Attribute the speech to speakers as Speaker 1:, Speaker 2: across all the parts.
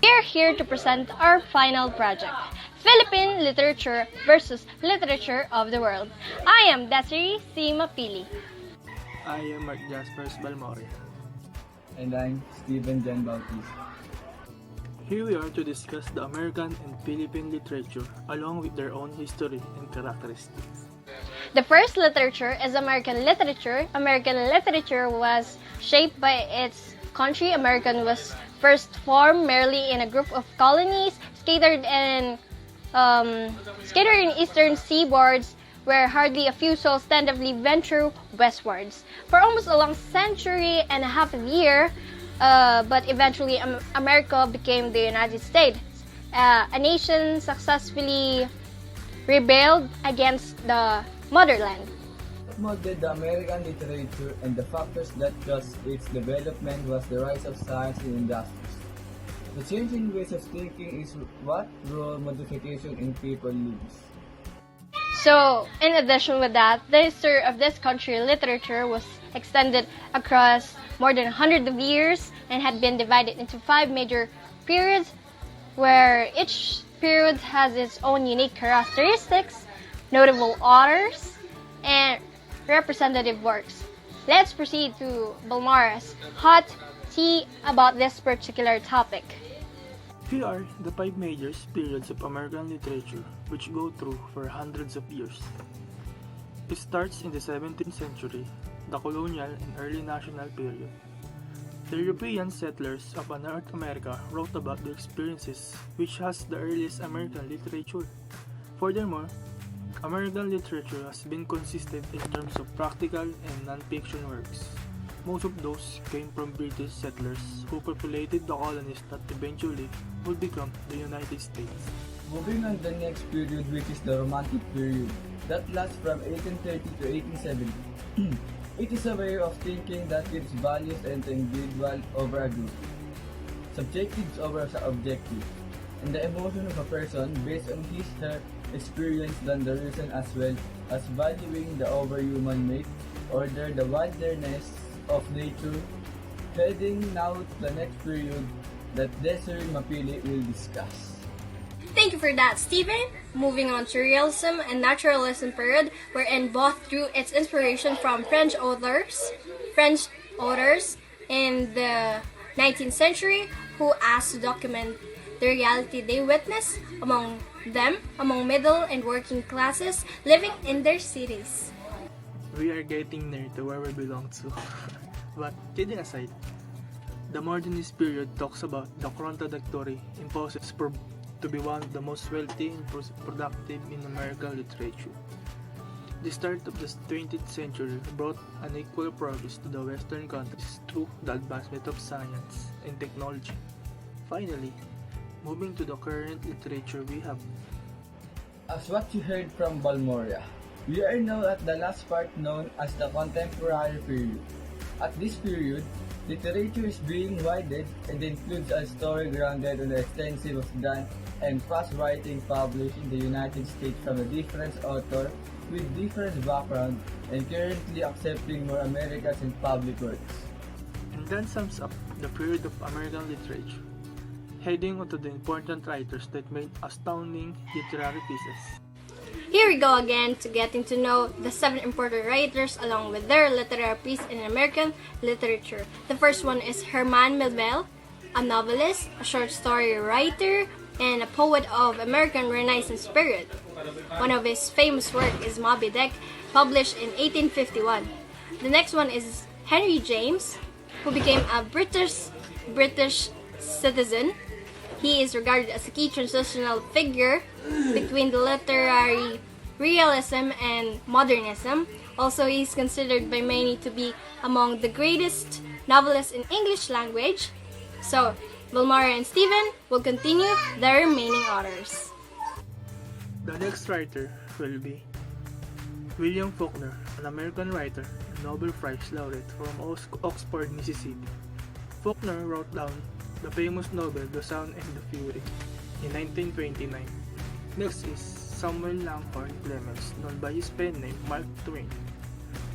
Speaker 1: We are here to present our final project, Philippine Literature versus Literature of the World. I am Desiree C. Mapili.
Speaker 2: I am Mark Jaspers Balmore.
Speaker 3: And I'm Stephen Jan Bautista.
Speaker 2: Here we are to discuss the American and Philippine literature along with their own history and characteristics.
Speaker 1: The first literature is American literature. American literature was shaped by its country. American was first formed merely in a group of colonies scattered in eastern seaboards where hardly a few souls tentatively venture westwards. For almost a long century and a half of year, but eventually America became the United States, a nation successfully rebelled against the motherland.
Speaker 3: What molded the American literature and the factors that caused its development was the rise of science and industries. The change in ways of thinking is what drove modification in people's lives.
Speaker 1: So, in addition with that, the history of this country literature was extended across more than 100 of years and had been divided into 5 major periods, where each period has its own unique characteristics, notable authors, and representative works. Let's proceed to Balmora's hot tea about this particular topic.
Speaker 2: Here are the 5 major periods of American literature which go through for hundreds of years. It starts in the 17th century, the colonial and early national period. The European settlers of North America wrote about their experiences, which has the earliest American literature. Furthermore, American literature has been consistent in terms of practical and non-fiction works. Most of those came from British settlers who populated the colonies that eventually would become the United States.
Speaker 3: Moving on to the next period, which is the Romantic period, that lasts from 1830 to 1870. It is a way of thinking that gives values and the individual over a group, subjectives over objectives, and the emotion of a person based on his/her experience than the reason, as well as valuing the overhuman make, order, the wilderness of nature. Heading now to the next period that Desiree Mapili will discuss.
Speaker 1: Thank you for that, Stephen. Moving on to realism and naturalism period, wherein both drew its inspiration from French authors in the 19th century who asked to document the reality they witnessed among middle and working classes living in their cities.
Speaker 2: We are getting near to where we belong to. But kidding aside, the modernist period talks about the contradictory imposes to be one of the most wealthy and productive in American literature. The start of the 20th century brought an equal progress to the Western countries through the advancement of science and technology. Finally, moving to the current literature we have.
Speaker 3: As what you heard from Balmoria, we are now at the last part known as the contemporary period. At this period, literature is being widened and includes a story grounded on the extensive of done and fast writing published in the United States from a different author with different background and currently accepting more Americans in public works.
Speaker 2: And that sums up the period of American literature, heading onto the important writers that made astounding literary pieces.
Speaker 1: Here we go again to getting to know the 7 important writers along with their literary piece in American literature. The first one is Herman Melville, a novelist, a short story writer, and a poet of American Renaissance period. One of his famous work is Moby Dick, published in 1851. The next one is Henry James, who became a British citizen. He is regarded as a key transitional figure between the literary realism and modernism. Also, he is considered by many to be among the greatest novelists in English language. So, Balmora and Stephen will continue the remaining authors.
Speaker 2: The next writer will be William Faulkner, an American writer and Nobel Prize laureate from Oxford, Mississippi. Faulkner wrote down the famous novel The Sound and the Fury in 1929. Next is Samuel Langhorne Clemens, known by his pen name Mark Twain.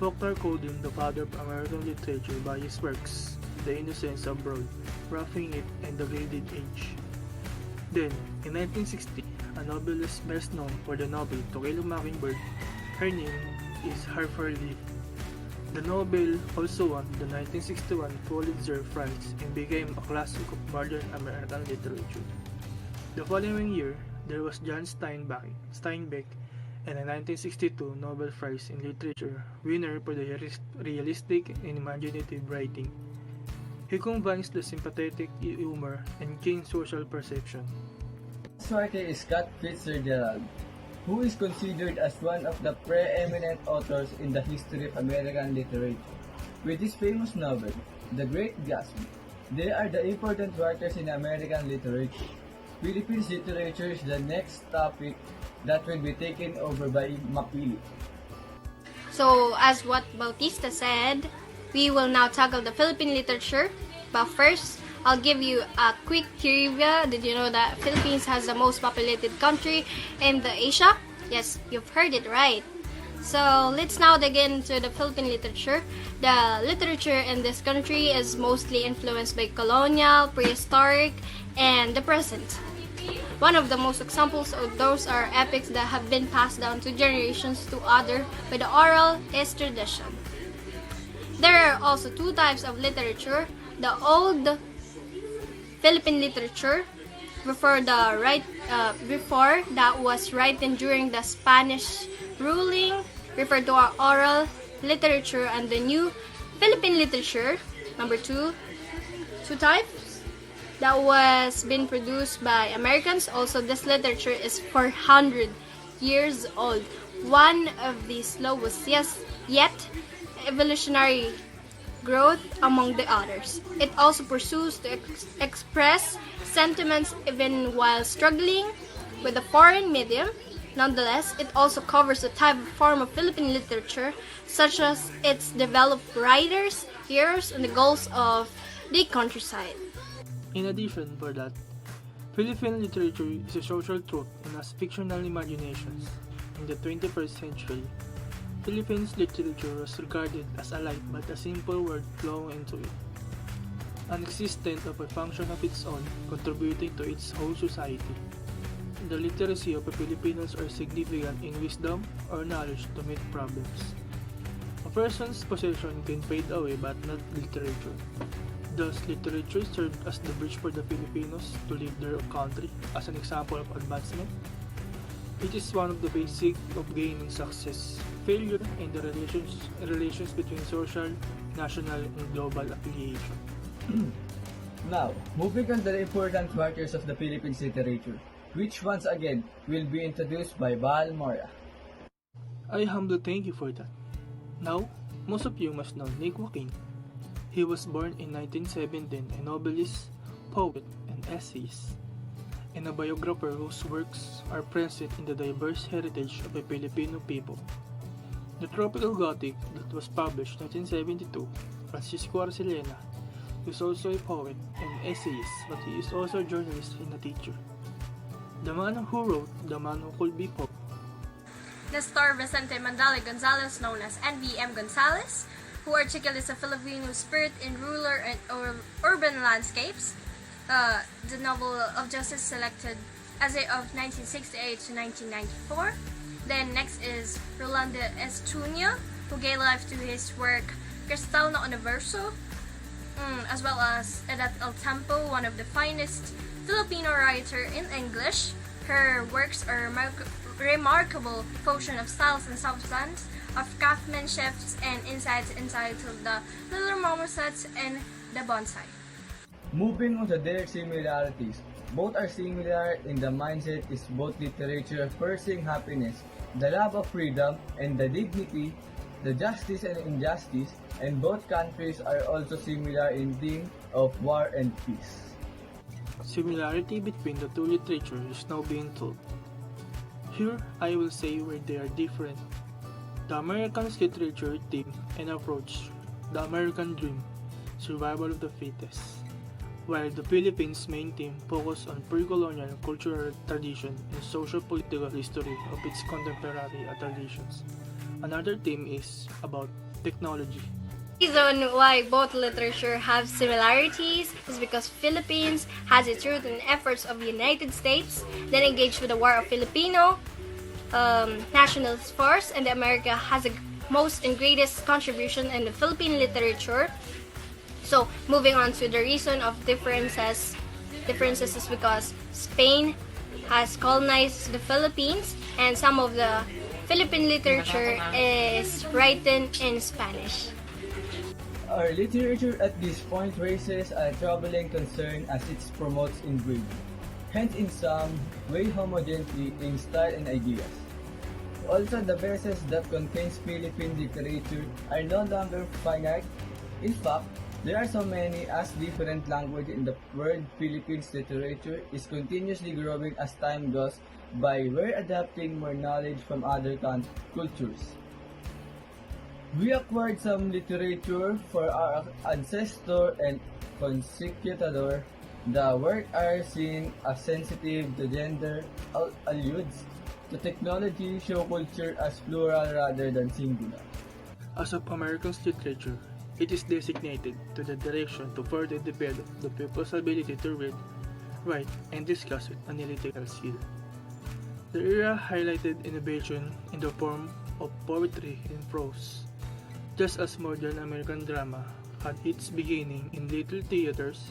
Speaker 2: Faulkner called him the father of American literature by his works, The Innocents Abroad, Roughing It, and The Gilded Age. Then, in 1960, a novelist best known for the novel To Kill a Mockingbird, her name is Harper Lee. The novel also won the 1961 Pulitzer Prize and became a classic of modern American literature. The following year, there was John Steinbeck, and a 1962 Nobel Prize in Literature winner for the realistic and imaginative writing. He combines the sympathetic humor and keen social perception.
Speaker 3: This writer is Scott Fitzgerald, who is considered as one of the preeminent authors in the history of American literature. With his famous novel, The Great Gatsby, they are the important writers in American literature. Philippines literature is the next topic that will be taken over by Mapili.
Speaker 1: So, as what Bautista said, we will now tackle the Philippine literature. But first, I'll give you a quick trivia. Did you know that Philippines has the most populated country in the Asia? Yes, you've heard it right. So, let's now dig into the Philippine literature. The literature in this country is mostly influenced by colonial, prehistoric, and the present. One of the most examples of those are epics that have been passed down to generations to other by the oral is tradition. There are also two types of literature. The old Philippine literature before that was written during the Spanish ruling, referred to our oral literature, and the new Philippine literature, number two types, that was been produced by Americans. Also, this literature is 400 years old. One of the slowest yet evolutionary growth among the others. It also pursues to express sentiments even while struggling with a foreign medium. Nonetheless, it also covers a type of form of Philippine literature, such as its developed writers, heroes, and the goals of the countryside.
Speaker 2: In addition for that, Philippine literature is a social truth and has fictional imaginations. In the 21st century, Philippines literature was regarded as a light but a simple word flowing into it, unexistent of a function of its own, contributing to its whole society. The literacy of the Filipinos are significant in wisdom or knowledge to meet problems. A person's possession can fade away but not literature. Thus, literature served as the bridge for the Filipinos to leave their country as an example of advancement. It is one of the basics of gaining success, failure, and the relations between social, national, and global affiliation.
Speaker 3: Now, moving on to the important writers of the Philippines literature, which once again will be introduced by Val Mora.
Speaker 2: I humbly thank you for that. Now, most of you must know Nick Joaquin. He was born in 1917, a novelist, poet, and essayist, and a biographer whose works are present in the diverse heritage of the Filipino people. The Tropical Gothic that was published 1972, Francisco Arcellena, is also a poet and essayist, but he is also a journalist and a teacher. The man who wrote The Man Who Could Be Pope.
Speaker 1: Nestor Vicente Mandale Gonzalez, known as NVM Gonzalez, who articulates a Filipino spirit in rural and urban landscapes. The Nobel of Justice selected as of 1968 to 1994. Then next is Rolando Estuño, who gave life to his work Cristal na Universo, as well as Edad El Tiempo, one of the finest Filipino writer in English. Her works are remarkable fusion of styles and substance, of craftsmanship and insights entitled The Little Marmosets and The Bonsai.
Speaker 3: Moving on to their similarities, both are similar in the mindset is both literature pursuing happiness, the love of freedom and the dignity, the justice and injustice, and both countries are also similar in theme of war and peace.
Speaker 2: Similarity between the two literatures is now being told. Here, I will say where they are different. The American's literature theme and approach, the American dream, survival of the fittest, while the Philippines' main theme focused on pre-colonial cultural tradition and social-political history of its contemporary traditions. Another theme is about technology,
Speaker 1: reason why both literature have similarities is because Philippines has its root in efforts of the United States, then engaged with the War of Filipino Nationalist Force, and America has the most and greatest contribution in the Philippine literature. So, moving on to the reason of differences is because Spain has colonized the Philippines, and some of the Philippine literature is written in Spanish.
Speaker 3: Our literature at this point raises a troubling concern as it promotes inbreeding, hence in some way homogeneity in style and ideas. Also, the verses that contains Philippine literature are no longer finite. In fact, there are so many as different languages in the world. Philippines literature is continuously growing as time goes by. We're adapting more knowledge from other cultures. We acquired some literature for our ancestor and conquistador. The work are seen as sensitive to gender, alludes to technology, show culture as plural rather than singular.
Speaker 2: As of Americans literature, it is designated to the direction to further develop the people's ability to read, write, and discuss with analytical skill. The era highlighted innovation in the form of poetry and prose, just as modern American drama had its beginning in little theaters.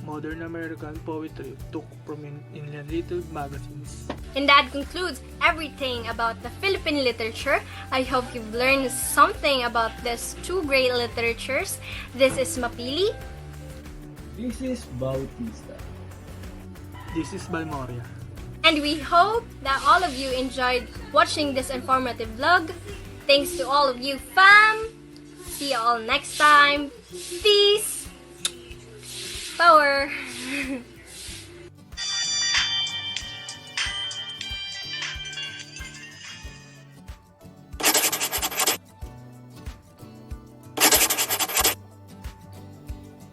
Speaker 2: Modern American poetry took prominence in little magazines.
Speaker 1: And that concludes everything about the Philippine literature. I hope you've learned something about these two great literatures. This is Mapili.
Speaker 3: This is Bautista.
Speaker 2: This is Balmoria.
Speaker 1: And we hope that all of you enjoyed watching this informative vlog. Thanks to all of you, fam. See you all next time. Peace. Power.